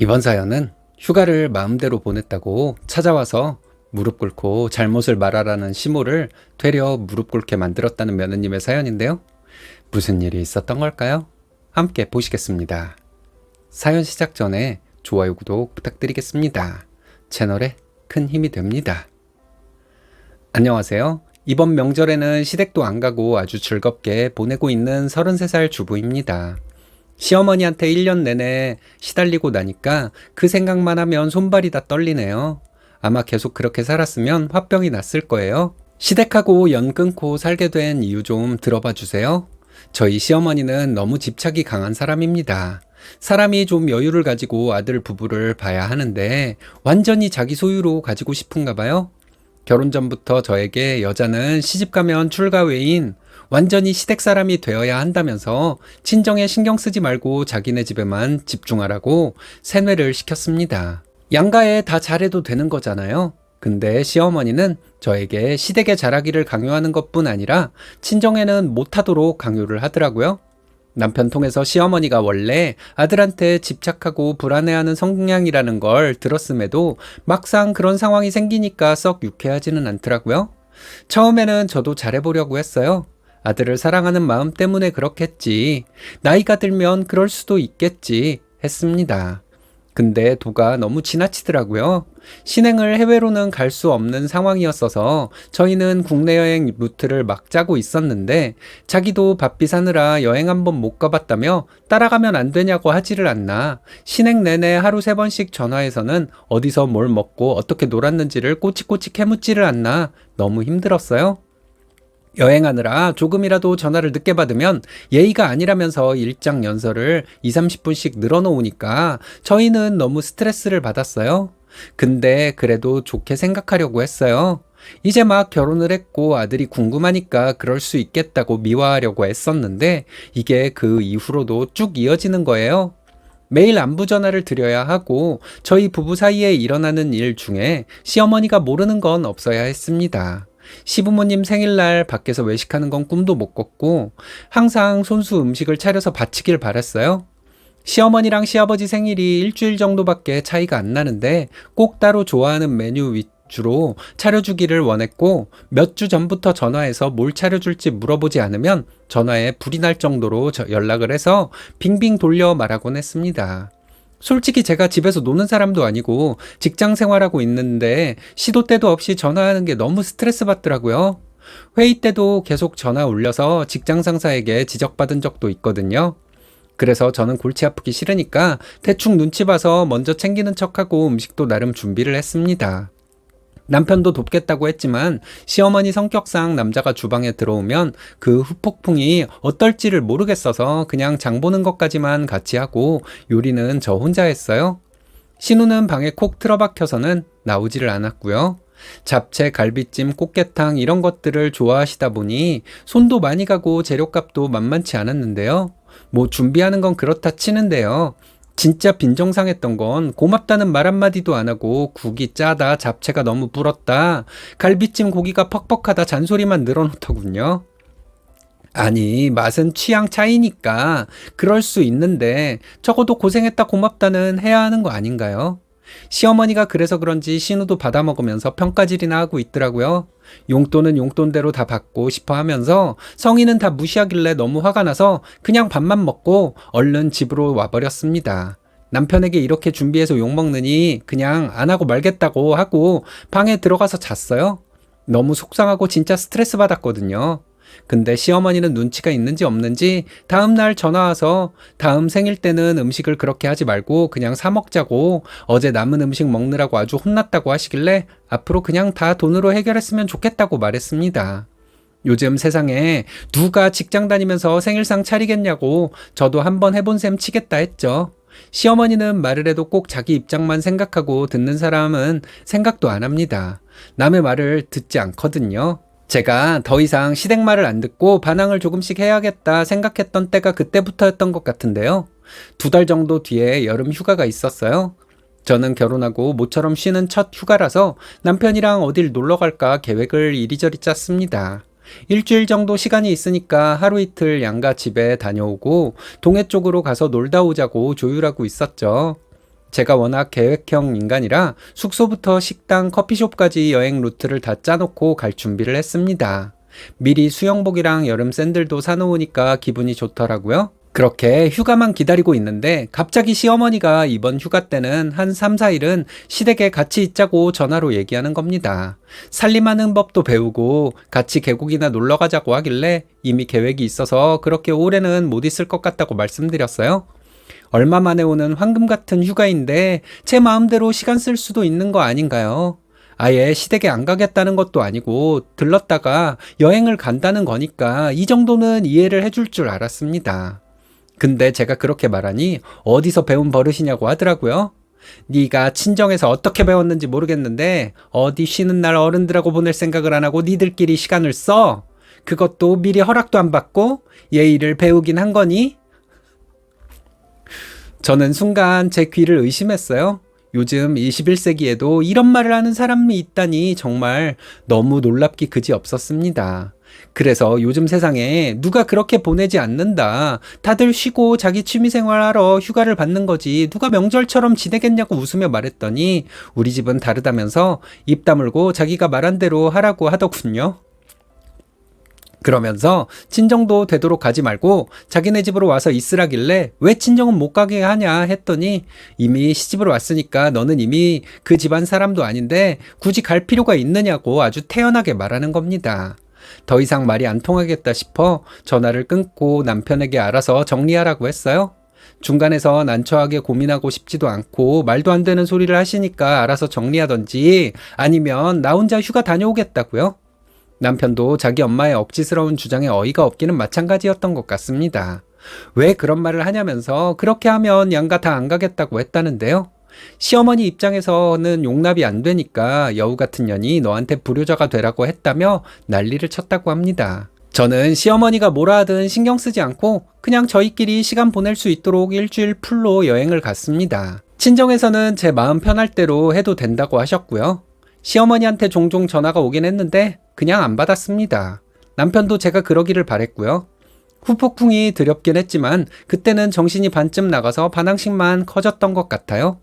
이번 사연은 휴가를 마음대로 보냈다고 찾아와서 무릎 꿇고 잘못을 말하라는 시모를 되려 무릎 꿇게 만들었다는 며느님의 사연인데요. 무슨 일이 있었던 걸까요? 함께 보시겠습니다. 사연 시작 전에 좋아요, 구독 부탁드리겠습니다. 채널에 큰 힘이 됩니다. 안녕하세요. 이번 명절에는 시댁도 안 가고 아주 즐겁게 보내고 있는 33살 주부입니다. 시어머니한테 1년 내내 시달리고 나니까 그 생각만 하면 손발이 다 떨리네요. 아마 계속 그렇게 살았으면 화병이 났을 거예요. 시댁하고 연 끊고 살게 된 이유 좀 들어봐 주세요. 저희 시어머니는 너무 집착이 강한 사람입니다. 사람이 좀 여유를 가지고 아들 부부를 봐야 하는데 완전히 자기 소유로 가지고 싶은가 봐요. 결혼 전부터 저에게 여자는 시집가면 출가 외인 완전히 시댁 사람이 되어야 한다면서 친정에 신경 쓰지 말고 자기네 집에만 집중하라고 세뇌를 시켰습니다. 양가에 다 잘해도 되는 거잖아요. 근데 시어머니는 저에게 시댁에 잘하기를 강요하는 것뿐 아니라 친정에는 못하도록 강요를 하더라고요. 남편 통해서 시어머니가 원래 아들한테 집착하고 불안해하는 성향이라는 걸 들었음에도 막상 그런 상황이 생기니까 썩 유쾌하지는 않더라고요. 처음에는 저도 잘해보려고 했어요. 아들을 사랑하는 마음 때문에 그렇겠지. 나이가 들면 그럴 수도 있겠지. 했습니다. 근데 도가 너무 지나치더라고요. 신행을 해외로는 갈 수 없는 상황이었어서 저희는 국내 여행 루트를 막 짜고 있었는데 자기도 바삐 사느라 여행 한번 못 가봤다며 따라가면 안 되냐고 하지를 않나. 신행 내내 하루 3번씩 전화해서는 어디서 뭘 먹고 어떻게 놀았는지를 꼬치꼬치 캐묻지를 않나. 너무 힘들었어요. 여행하느라 조금이라도 전화를 늦게 받으면 예의가 아니라면서 일정 연설을 2, 30분씩 늘어놓으니까 저희는 너무 스트레스를 받았어요. 근데 그래도 좋게 생각하려고 했어요. 이제 막 결혼을 했고 아들이 궁금하니까 그럴 수 있겠다고 미화하려고 했었는데 이게 그 이후로도 쭉 이어지는 거예요. 매일 안부 전화를 드려야 하고 저희 부부 사이에 일어나는 일 중에 시어머니가 모르는 건 없어야 했습니다. 시부모님 생일날 밖에서 외식하는 건 꿈도 못 꿨고 항상 손수 음식을 차려서 바치길 바랬어요. 시어머니랑 시아버지 생일이 일주일 정도밖에 차이가 안 나는데 꼭 따로 좋아하는 메뉴 위주로 차려주기를 원했고 몇 주 전부터 전화해서 뭘 차려줄지 물어보지 않으면 전화에 불이 날 정도로 연락을 해서 빙빙 돌려 말하곤 했습니다. 솔직히 제가 집에서 노는 사람도 아니고 직장 생활하고 있는데 시도 때도 없이 전화하는 게 너무 스트레스 받더라고요. 회의 때도 계속 전화 울려서 직장 상사에게 지적받은 적도 있거든요. 그래서 저는 골치 아프기 싫으니까 대충 눈치 봐서 먼저 챙기는 척하고 음식도 나름 준비를 했습니다. 남편도 돕겠다고 했지만 시어머니 성격상 남자가 주방에 들어오면 그 후폭풍이 어떨지를 모르겠어서 그냥 장 보는 것까지만 같이 하고 요리는 저 혼자 했어요. 신우는 방에 콕 틀어박혀서는 나오지를 않았고요. 잡채, 갈비찜, 꽃게탕 이런 것들을 좋아하시다 보니 손도 많이 가고 재료값도 만만치 않았는데요. 뭐 준비하는 건 그렇다 치는데요. 진짜 빈정상했던 건 고맙다는 말 한마디도 안 하고 국이 짜다, 잡채가 너무 불었다, 갈비찜 고기가 퍽퍽하다 잔소리만 늘어놓더군요. 아니, 맛은 취향 차이니까 그럴 수 있는데 적어도 고생했다 고맙다는 해야 하는 거 아닌가요? 시어머니가 그래서 그런지 신우도 받아먹으면서 평가질이나 하고 있더라고요. 용돈은 용돈대로 다 받고 싶어 하면서 성인은 다 무시하길래 너무 화가 나서 그냥 밥만 먹고 얼른 집으로 와버렸습니다. 남편에게 이렇게 준비해서 욕먹느니 그냥 안 하고 말겠다고 하고 방에 들어가서 잤어요. 너무 속상하고 진짜 스트레스 받았거든요. 근데 시어머니는 눈치가 있는지 없는지 다음날 전화와서 다음 생일 때는 음식을 그렇게 하지 말고 그냥 사 먹자고 어제 남은 음식 먹느라고 아주 혼났다고 하시길래 앞으로 그냥 다 돈으로 해결했으면 좋겠다고 말했습니다. 요즘 세상에 누가 직장 다니면서 생일상 차리겠냐고 저도 한번 해본 셈 치겠다 했죠. 시어머니는 말을 해도 꼭 자기 입장만 생각하고 듣는 사람은 생각도 안 합니다. 남의 말을 듣지 않거든요. 제가 더 이상 시댁 말을 안 듣고 반항을 조금씩 해야겠다 생각했던 때가 그때부터였던 것 같은데요. 2달 정도 뒤에 여름 휴가가 있었어요. 저는 결혼하고 모처럼 쉬는 첫 휴가라서 남편이랑 어딜 놀러 갈까 계획을 이리저리 짰습니다. 일주일 정도 시간이 있으니까 하루 이틀 양가 집에 다녀오고 동해 쪽으로 가서 놀다 오자고 조율하고 있었죠. 제가 워낙 계획형 인간이라 숙소부터 식당, 커피숍까지 여행 루트를 다 짜놓고 갈 준비를 했습니다. 미리 수영복이랑 여름 샌들도 사놓으니까 기분이 좋더라고요. 그렇게 휴가만 기다리고 있는데 갑자기 시어머니가 이번 휴가 때는 한 3, 4일은 시댁에 같이 있자고 전화로 얘기하는 겁니다. 살림하는 법도 배우고 같이 계곡이나 놀러 가자고 하길래 이미 계획이 있어서 그렇게 오래는 못 있을 것 같다고 말씀드렸어요. 얼마 만에 오는 황금 같은 휴가인데 제 마음대로 시간 쓸 수도 있는 거 아닌가요? 아예 시댁에 안 가겠다는 것도 아니고 들렀다가 여행을 간다는 거니까 이 정도는 이해를 해줄 줄 알았습니다. 근데 제가 그렇게 말하니 어디서 배운 버릇이냐고 하더라고요. 네가 친정에서 어떻게 배웠는지 모르겠는데 어디 쉬는 날 어른들하고 보낼 생각을 안 하고 니들끼리 시간을 써? 그것도 미리 허락도 안 받고 예의를 배우긴 한 거니? 저는 순간 제 귀를 의심했어요. 요즘 21세기에도 이런 말을 하는 사람이 있다니 정말 너무 놀랍기 그지 없었습니다. 그래서 요즘 세상에 누가 그렇게 보내지 않는다. 다들 쉬고 자기 취미생활하러 휴가를 받는 거지 누가 명절처럼 지내겠냐고 웃으며 말했더니 우리 집은 다르다면서 입 다물고 자기가 말한 대로 하라고 하더군요. 그러면서 친정도 되도록 가지 말고 자기네 집으로 와서 있으라길래 왜 친정은 못 가게 하냐 했더니 이미 시집으로 왔으니까 너는 이미 그 집안 사람도 아닌데 굳이 갈 필요가 있느냐고 아주 태연하게 말하는 겁니다. 더 이상 말이 안 통하겠다 싶어 전화를 끊고 남편에게 알아서 정리하라고 했어요. 중간에서 난처하게 고민하고 싶지도 않고 말도 안 되는 소리를 하시니까 알아서 정리하던지 아니면 나 혼자 휴가 다녀오겠다고요. 남편도 자기 엄마의 억지스러운 주장에 어이가 없기는 마찬가지였던 것 같습니다. 왜 그런 말을 하냐면서 그렇게 하면 양가 다 안 가겠다고 했다는데요. 시어머니 입장에서는 용납이 안 되니까 여우 같은 년이 너한테 불효자가 되라고 했다며 난리를 쳤다고 합니다. 저는 시어머니가 뭐라 하든 신경 쓰지 않고 그냥 저희끼리 시간 보낼 수 있도록 일주일 풀로 여행을 갔습니다. 친정에서는 제 마음 편할 대로 해도 된다고 하셨고요. 시어머니한테 종종 전화가 오긴 했는데 그냥 안 받았습니다. 남편도 제가 그러기를 바랬고요. 후폭풍이 두렵긴 했지만 그때는 정신이 반쯤 나가서 반항심만 커졌던 것 같아요.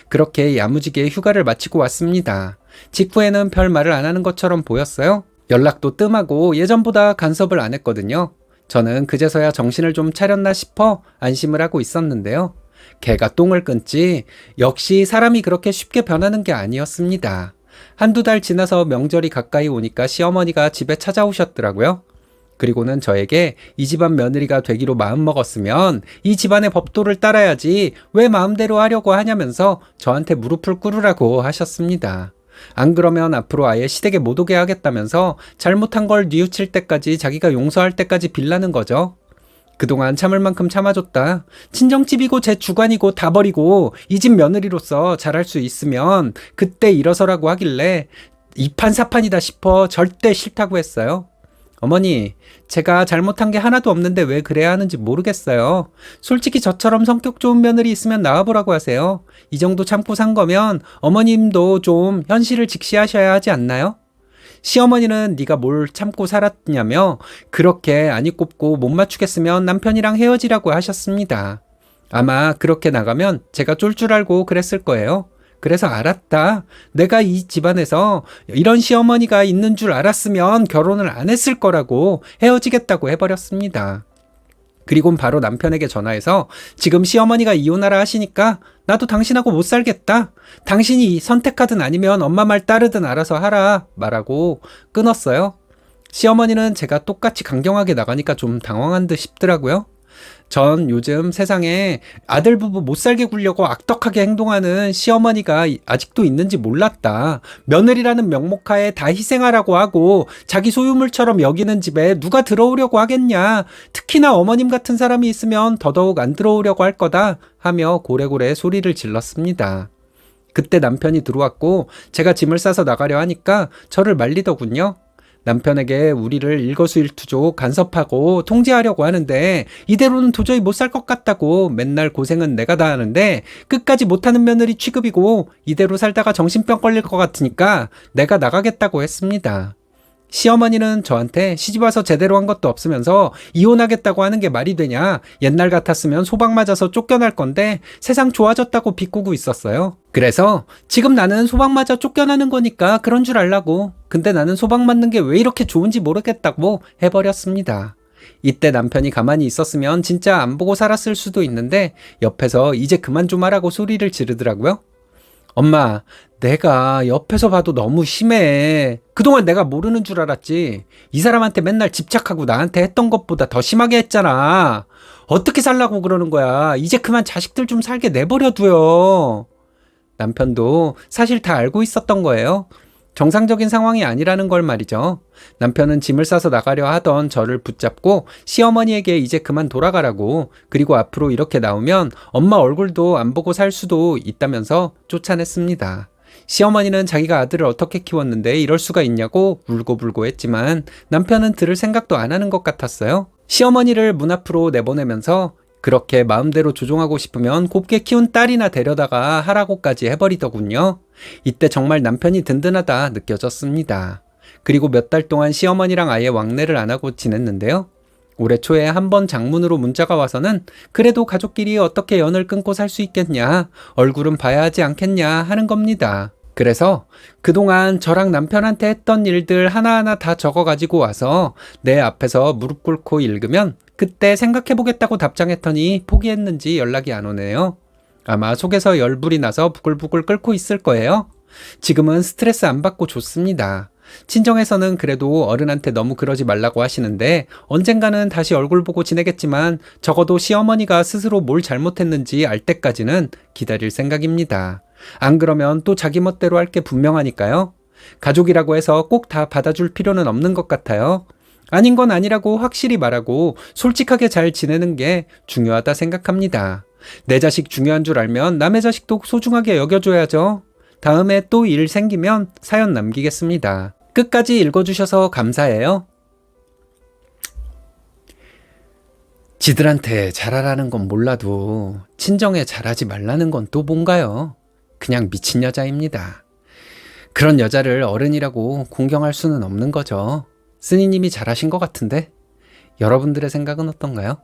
그렇게 야무지게 휴가를 마치고 왔습니다. 직후에는 별 말을 안 하는 것처럼 보였어요. 연락도 뜸하고 예전보다 간섭을 안 했거든요. 저는 그제서야 정신을 좀 차렸나 싶어 안심을 하고 있었는데요. 개가 똥을 끊지 역시 사람이 그렇게 쉽게 변하는 게 아니었습니다. 한두 달 지나서 명절이 가까이 오니까 시어머니가 집에 찾아오셨더라고요. 그리고는 저에게 이 집안 며느리가 되기로 마음먹었으면 이 집안의 법도를 따라야지 왜 마음대로 하려고 하냐면서 저한테 무릎을 꿇으라고 하셨습니다. 안 그러면 앞으로 아예 시댁에 못 오게 하겠다면서 잘못한 걸 뉘우칠 때까지 자기가 용서할 때까지 빌라는 거죠. 그동안 참을 만큼 참아줬다. 친정집이고 제 주관이고 다 버리고 이 집 며느리로서 잘할 수 있으면 그때 일어서라고 하길래 이판사판이다 싶어 절대 싫다고 했어요. 어머니, 제가 잘못한 게 하나도 없는데 왜 그래야 하는지 모르겠어요. 솔직히 저처럼 성격 좋은 며느리 있으면 나와보라고 하세요. 이 정도 참고 산 거면 어머님도 좀 현실을 직시하셔야 하지 않나요? 시어머니는 네가 뭘 참고 살았냐며 그렇게 안이 꼽고 못 맞추겠으면 남편이랑 헤어지라고 하셨습니다. 아마 그렇게 나가면 제가 쫄 줄 알고 그랬을 거예요. 그래서 알았다. 내가 이 집안에서 이런 시어머니가 있는 줄 알았으면 결혼을 안 했을 거라고 헤어지겠다고 해버렸습니다. 그리곤 바로 남편에게 전화해서 지금 시어머니가 이혼하라 하시니까 나도 당신하고 못 살겠다. 당신이 선택하든 아니면 엄마 말 따르든 알아서 하라 말하고 끊었어요. 시어머니는 제가 똑같이 강경하게 나가니까 좀 당황한 듯 싶더라고요. 전 요즘 세상에 아들 부부 못 살게 굴려고 악덕하게 행동하는 시어머니가 아직도 있는지 몰랐다. 며느리라는 명목하에 다 희생하라고 하고 자기 소유물처럼 여기는 집에 누가 들어오려고 하겠냐. 특히나 어머님 같은 사람이 있으면 더더욱 안 들어오려고 할 거다 하며 고래고래 소리를 질렀습니다. 그때 남편이 들어왔고 제가 짐을 싸서 나가려 하니까 저를 말리더군요. 남편에게 우리를 일거수일투족 간섭하고 통제하려고 하는데 이대로는 도저히 못 살 것 같다고 맨날 고생은 내가 다 하는데 끝까지 못하는 며느리 취급이고 이대로 살다가 정신병 걸릴 것 같으니까 내가 나가겠다고 했습니다. 시어머니는 저한테 시집와서 제대로 한 것도 없으면서 이혼하겠다고 하는 게 말이 되냐? 옛날 같았으면 소방 맞아서 쫓겨날 건데 세상 좋아졌다고 비꼬고 있었어요. 그래서 지금 나는 소방 맞아 쫓겨나는 거니까 그런 줄 알라고. 근데 나는 소방 맞는 게 왜 이렇게 좋은지 모르겠다고 해버렸습니다. 이때 남편이 가만히 있었으면 진짜 안 보고 살았을 수도 있는데 옆에서 이제 그만 좀 하라고 소리를 지르더라고요. 엄마, 내가 옆에서 봐도 너무 심해. 그동안 내가 모르는 줄 알았지. 이 사람한테 맨날 집착하고 나한테 했던 것보다 더 심하게 했잖아. 어떻게 살라고 그러는 거야. 이제 그만 자식들 좀 살게 내버려둬요. 남편도 사실 다 알고 있었던 거예요. 정상적인 상황이 아니라는 걸 말이죠. 남편은 짐을 싸서 나가려 하던 저를 붙잡고 시어머니에게 이제 그만 돌아가라고, 그리고 앞으로 이렇게 나오면 엄마 얼굴도 안 보고 살 수도 있다면서 쫓아냈습니다. 시어머니는 자기가 아들을 어떻게 키웠는데 이럴 수가 있냐고 울고불고 했지만 남편은 들을 생각도 안 하는 것 같았어요. 시어머니를 문 앞으로 내보내면서 그렇게 마음대로 조종하고 싶으면 곱게 키운 딸이나 데려다가 하라고까지 해버리더군요. 이때 정말 남편이 든든하다 느껴졌습니다. 그리고 몇 달 동안 시어머니랑 아예 왕래를 안 하고 지냈는데요. 올해 초에 한 번 장문으로 문자가 와서는 그래도 가족끼리 어떻게 연을 끊고 살 수 있겠냐, 얼굴은 봐야 하지 않겠냐 하는 겁니다. 그래서 그동안 저랑 남편한테 했던 일들 하나하나 다 적어가지고 와서 내 앞에서 무릎 꿇고 읽으면 그때 생각해보겠다고 답장했더니 포기했는지 연락이 안 오네요. 아마 속에서 열불이 나서 부글부글 끓고 있을 거예요. 지금은 스트레스 안 받고 좋습니다. 친정에서는 그래도 어른한테 너무 그러지 말라고 하시는데 언젠가는 다시 얼굴 보고 지내겠지만 적어도 시어머니가 스스로 뭘 잘못했는지 알 때까지는 기다릴 생각입니다. 안 그러면 또 자기 멋대로 할 게 분명하니까요. 가족이라고 해서 꼭 다 받아줄 필요는 없는 것 같아요. 아닌 건 아니라고 확실히 말하고 솔직하게 잘 지내는 게 중요하다 생각합니다. 내 자식 중요한 줄 알면 남의 자식도 소중하게 여겨줘야죠. 다음에 또 일 생기면 사연 남기겠습니다. 끝까지 읽어주셔서 감사해요. 지들한테 잘하라는 건 몰라도 친정에 잘하지 말라는 건 또 뭔가요? 그냥 미친 여자입니다. 그런 여자를 어른이라고 공경할 수는 없는 거죠. 스니님이 잘하신 것 같은데 여러분들의 생각은 어떤가요?